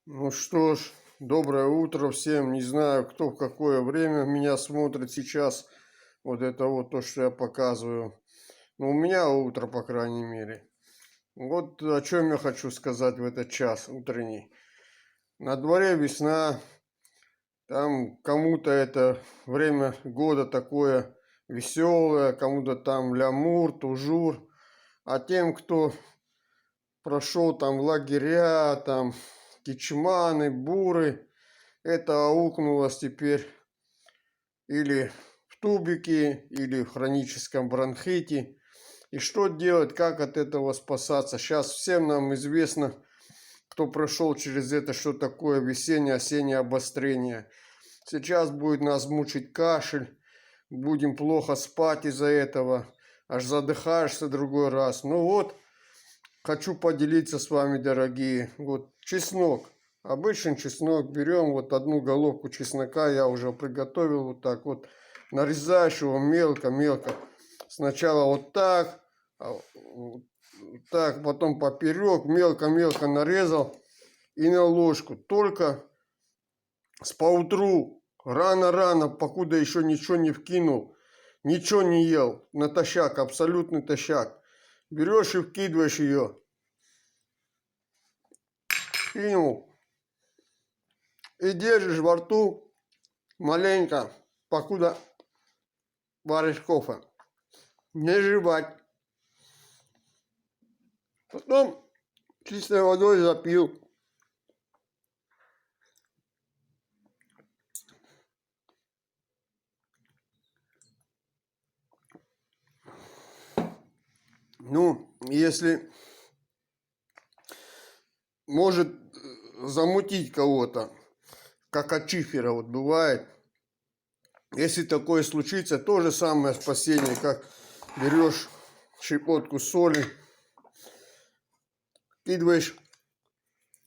Ну что ж, доброе утро всем. Не знаю, кто в какое время меня смотрит сейчас. Вот это вот то, что я показываю. Но у меня утро, по крайней мере. Вот о чем я хочу сказать в этот час утренний. На дворе весна. Там кому-то это время года такое веселое, кому-то там лямур, тужур. А тем, кто прошел там лагеря, там кичманы, буры, это аукнулось теперь или в тубике, или в хроническом бронхите. И что делать, как от этого спасаться? Сейчас всем нам известно, кто прошел через это, что такое весеннее-осеннее обострение. Сейчас будет нас мучить кашель, будем плохо спать из-за этого, аж задыхаешься другой раз. Ну вот, хочу поделиться с вами, дорогие. Вот чеснок. Обычный чеснок берем, вот одну головку чеснока я уже приготовил, вот так вот. Нарезаешь его мелко-мелко. Сначала вот так, так, потом поперек, мелко-мелко нарезал и на ложку. Только с поутру, рано-рано, покуда еще ничего не вкинул, ничего не ел, натощак, абсолютный тощак. Берешь и вкидываешь ее. Кинул. И держишь во рту маленько, покуда варишь кофе. Не жевать. Потом чистой водой запил. Ну, если может замутить кого-то, как от чифера вот бывает. Если такое случится, то же самое спасение, как берешь щепотку соли, кидываешь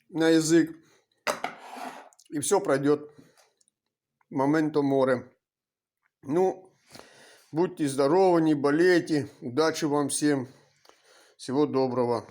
на язык, и все пройдет. Моменто море. Ну, будьте здоровы, не болейте. Удачи вам всем. Всего доброго.